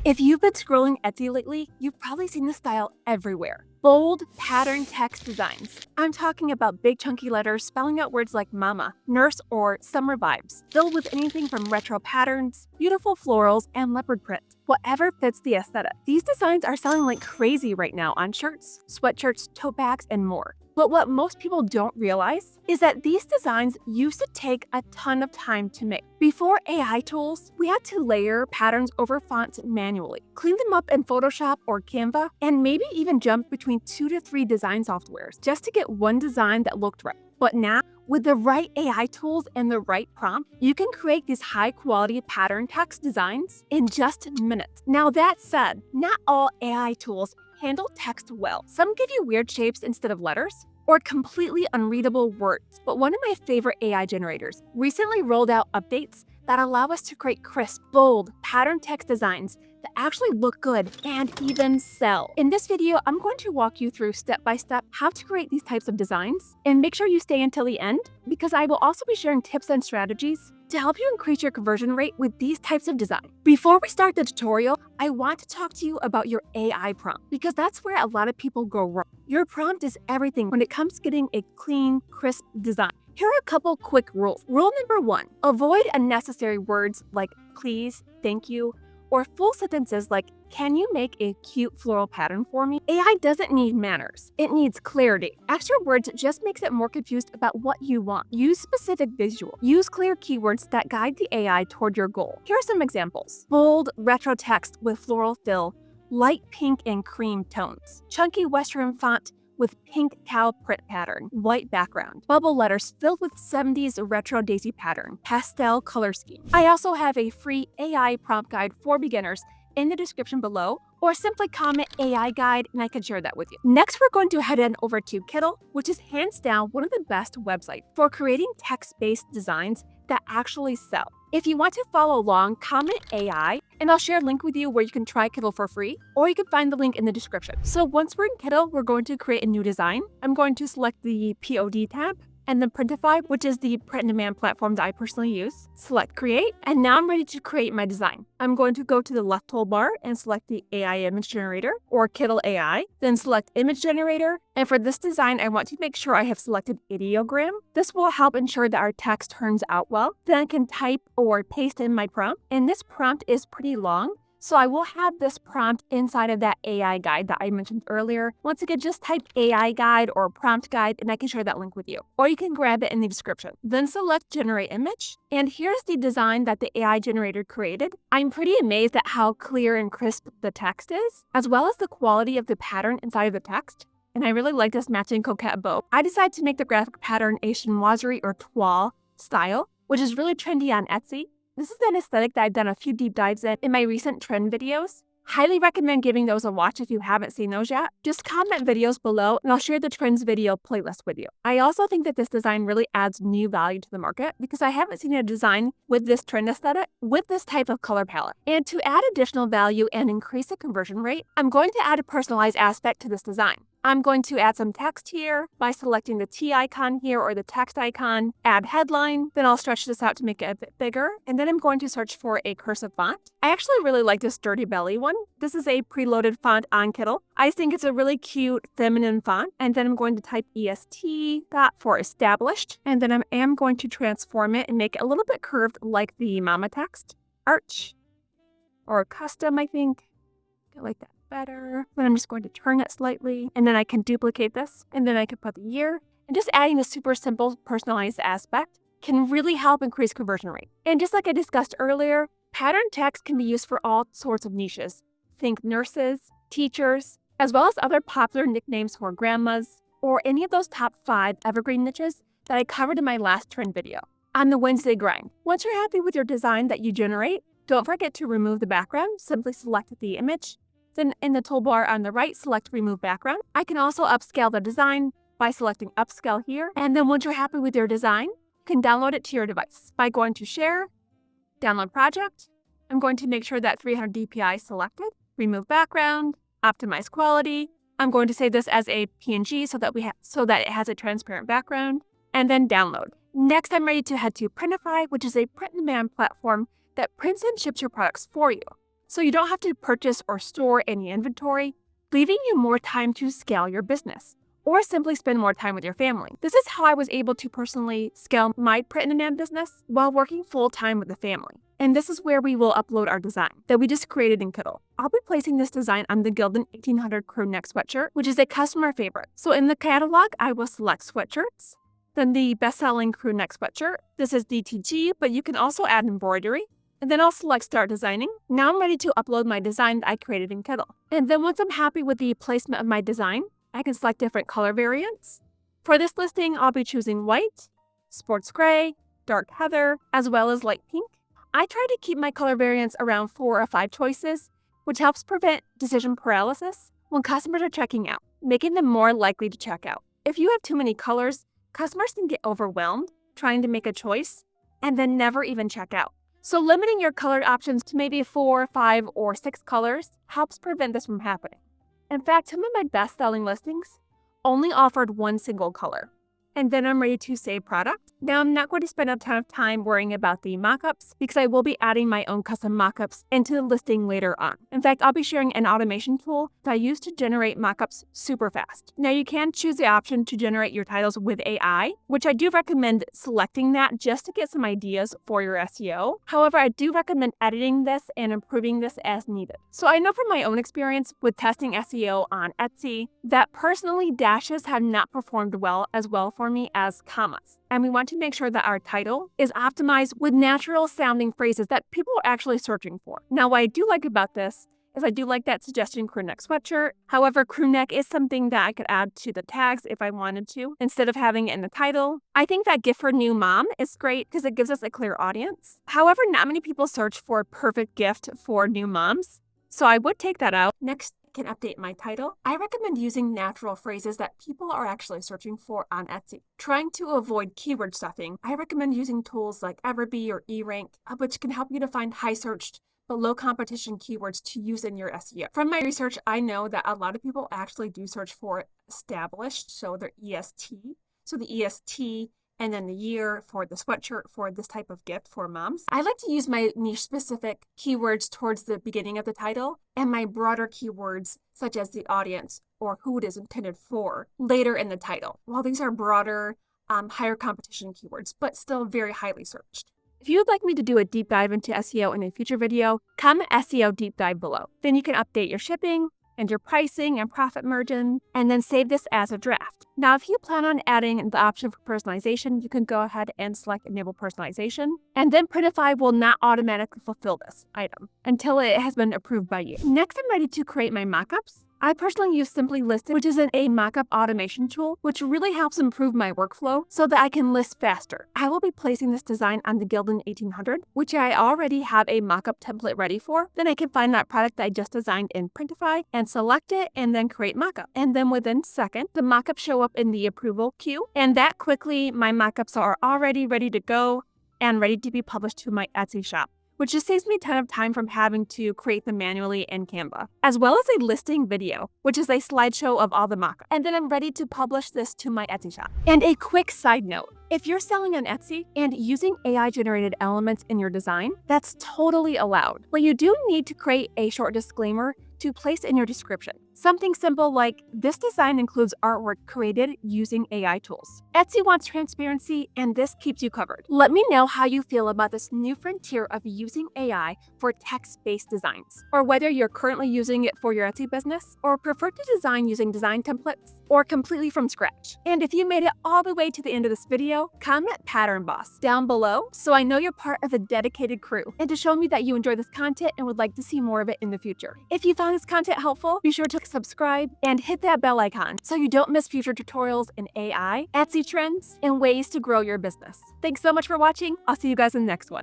If you've been scrolling Etsy lately, you've probably seen this style everywhere. Bold, pattern text designs. I'm talking about big chunky letters spelling out words like mama, nurse, or summer vibes, filled with anything from retro patterns, beautiful florals, and leopard print. Whatever fits the aesthetic. These designs are selling like crazy right now on shirts, sweatshirts, tote bags, and more. But what most people don't realize is that these designs used to take a ton of time to make. Before AI tools, we had to layer patterns over fonts manually, clean them up in Photoshop or Canva, and maybe even jump between 2 to 3 design softwares just to get one design that looked right. But now, with the right AI tools and the right prompt, you can create these high-quality pattern text designs in just minutes. Now that said, not all AI tools handle text well. Some give you weird shapes instead of letters, or completely unreadable words. But one of my favorite AI generators recently rolled out updates that allow us to create crisp, bold, pattern text designs that actually look good and even sell. In this video, I'm going to walk you through step-by-step how to create these types of designs, and make sure you stay until the end because I will also be sharing tips and strategies to help you increase your conversion rate with these types of design. Before we start the tutorial, I want to talk to you about your AI prompt because that's where a lot of people go wrong. Your prompt is everything when it comes to getting a clean, crisp design. Here are a couple quick rules. Rule number 1, avoid unnecessary words like please, thank you, or full sentences like, can you make a cute floral pattern for me? AI doesn't need manners, it needs clarity. Extra words just makes it more confused about what you want. Use specific visual. Use clear keywords that guide the AI toward your goal. Here are some examples. Bold, retro text with floral fill, light pink and cream tones. Chunky western font with pink cow print pattern, white background. Bubble letters filled with 70s retro daisy pattern, pastel color scheme. I also have a free AI prompt guide for beginners in the description below, or simply comment AI guide and I can share that with you. Next, we're going to head on over to Kittl, which is hands down one of the best websites for creating text-based designs that actually sell. If you want to follow along, comment AI, and I'll share a link with you where you can try Kittl for free, or you can find the link in the description. So once we're in Kittl, we're going to create a new design. I'm going to select the POD tab, and then Printify, which is the print-on-demand platform that I personally use. Select Create, and now I'm ready to create my design. I'm going to go to the left toolbar and select the AI image generator, or Kittl AI, then select Image Generator, and for this design, I want to make sure I have selected ideogram. This will help ensure that our text turns out well. Then I can type or paste in my prompt, and this prompt is pretty long, so I will have this prompt inside of that AI guide that I mentioned earlier. Once again, just type AI guide or prompt guide and I can share that link with you. Or you can grab it in the description. Then select Generate Image. And here's the design that the AI generator created. I'm pretty amazed at how clear and crisp the text is, as well as the quality of the pattern inside of the text. And I really like this matching coquette bow. I decided to make the graphic pattern a chinoiserie or toile style, which is really trendy on Etsy. This is an aesthetic that I've done a few deep dives in my recent trend videos. Highly recommend giving those a watch if you haven't seen those yet. Just comment videos below and I'll share the trends video playlist with you. I also think that this design really adds new value to the market because I haven't seen a design with this trend aesthetic with this type of color palette. And to add additional value and increase the conversion rate, I'm going to add a personalized aspect to this design. I'm going to add some text here by selecting the T icon here or the text icon, add headline, then I'll stretch this out to make it a bit bigger, and then I'm going to search for a cursive font. I actually really like this Dirty Belly one. This is a preloaded font on Kittl. I think it's a really cute feminine font, and then I'm going to type EST for established, and then I am going to transform it and make it a little bit curved like the mama text. Arch, or custom, I think. I like that better. Then I'm just going to turn it slightly, and then I can duplicate this, and then I can put the year. And just adding a super simple personalized aspect can really help increase conversion rate. And just like I discussed earlier, pattern text can be used for all sorts of niches. Think nurses, teachers, as well as other popular nicknames for grandmas, or any of those top 5 evergreen niches that I covered in my last trend video on the Wednesday grind. Once you're happy with your design that you generate, don't forget to remove the background. Simply select the image. Then in the toolbar on the right, select Remove Background. I can also upscale the design by selecting Upscale here. And then once you're happy with your design, you can download it to your device by going to Share, Download Project. I'm going to make sure that 300 dpi is selected, Remove Background, Optimize Quality. I'm going to save this as a PNG so that it has a transparent background, and then download. Next, I'm ready to head to Printify, which is a print-on-demand platform that prints and ships your products for you. so you don't have to purchase or store any inventory, leaving you more time to scale your business or simply spend more time with your family. This is how I was able to personally scale my print-on-demand business while working full-time with the family. And this is where we will upload our design that we just created in Kittl. I'll be placing this design on the Gildan 1800 crew neck sweatshirt, which is a customer favorite. So in the catalog, I will select sweatshirts, then the best-selling crew neck sweatshirt. This is DTG, but you can also add embroidery. And then I'll select Start Designing. Now I'm ready to upload my design that I created in Kittl. And then once I'm happy with the placement of my design, I can select different color variants. For this listing, I'll be choosing white, sports gray, dark heather, as well as light pink. I try to keep my color variants around 4 or 5 choices, which helps prevent decision paralysis when customers are checking out, making them more likely to check out. If you have too many colors, customers can get overwhelmed trying to make a choice and then never even check out. So limiting your color options to maybe 4, 5, or 6 colors helps prevent this from happening. In fact, some of my best-selling listings only offered one single color. And then I'm ready to save product. Now I'm not going to spend a ton of time worrying about the mockups because I will be adding my own custom mockups into the listing later on. In fact, I'll be sharing an automation tool that I use to generate mockups super fast. Now you can choose the option to generate your titles with AI, which I do recommend selecting that just to get some ideas for your SEO. However, I do recommend editing this and improving this as needed. So I know from my own experience with testing SEO on Etsy that personally dashes have not performed as well for me as commas. And we want to make sure that our title is optimized with natural sounding phrases that people are actually searching for. Now, what I do like about this is I do like that suggestion crew neck sweatshirt. However, crew neck is something that I could add to the tags if I wanted to, instead of having it in the title. I think that gift for new mom is great because it gives us a clear audience. However, not many people search for a perfect gift for new moms, so I would take that out. Next, can update my title. I recommend using natural phrases that people are actually searching for on Etsy. Trying to avoid keyword stuffing, I recommend using tools like Everbee or eRank, which can help you to find high searched but low competition keywords to use in your SEO. From my research, I know that a lot of people actually do search for established, so their EST. So the EST and then the year for the sweatshirt for this type of gift for moms. I like to use my niche-specific keywords towards the beginning of the title and my broader keywords, such as the audience or who it is intended for, later in the title. While these are broader, higher competition keywords, but still very highly searched. If you would like me to do a deep dive into SEO in a future video, comment SEO deep dive below. Then you can update your shipping and your pricing and profit margin, and then save this as a draft. Now, if you plan on adding the option for personalization, you can go ahead and select Enable Personalization, and then Printify will not automatically fulfill this item until it has been approved by you. Next, I'm ready to create my mockups. I personally use Simply Listed, which is a mockup automation tool, which really helps improve my workflow so that I can list faster. I will be placing this design on the Gildan 1800, which I already have a mockup template ready for. Then I can find that product that I just designed in Printify and select it and then create mockup. And then within seconds, the mockups show up in the approval queue. And that quickly, my mockups are already ready to go and ready to be published to my Etsy shop, which just saves me a ton of time from having to create them manually in Canva, as well as a listing video, which is a slideshow of all the mockups. And then I'm ready to publish this to my Etsy shop. And a quick side note, if you're selling on Etsy and using AI-generated elements in your design, that's totally allowed. But you do need to create a short disclaimer to place in your description. Something simple like, this design includes artwork created using AI tools. Etsy wants transparency, and this keeps you covered. Let me know how you feel about this new frontier of using AI for text-based designs, or whether you're currently using it for your Etsy business, or prefer to design using design templates, or completely from scratch. And if you made it all the way to the end of this video, comment Pattern Boss down below so I know you're part of a dedicated crew, and to show me that you enjoy this content and would like to see more of it in the future. If you found this content helpful, be sure to subscribe and hit that bell icon so you don't miss future tutorials in AI, Etsy trends, and ways to grow your business. Thanks so much for watching. I'll see you guys in the next one.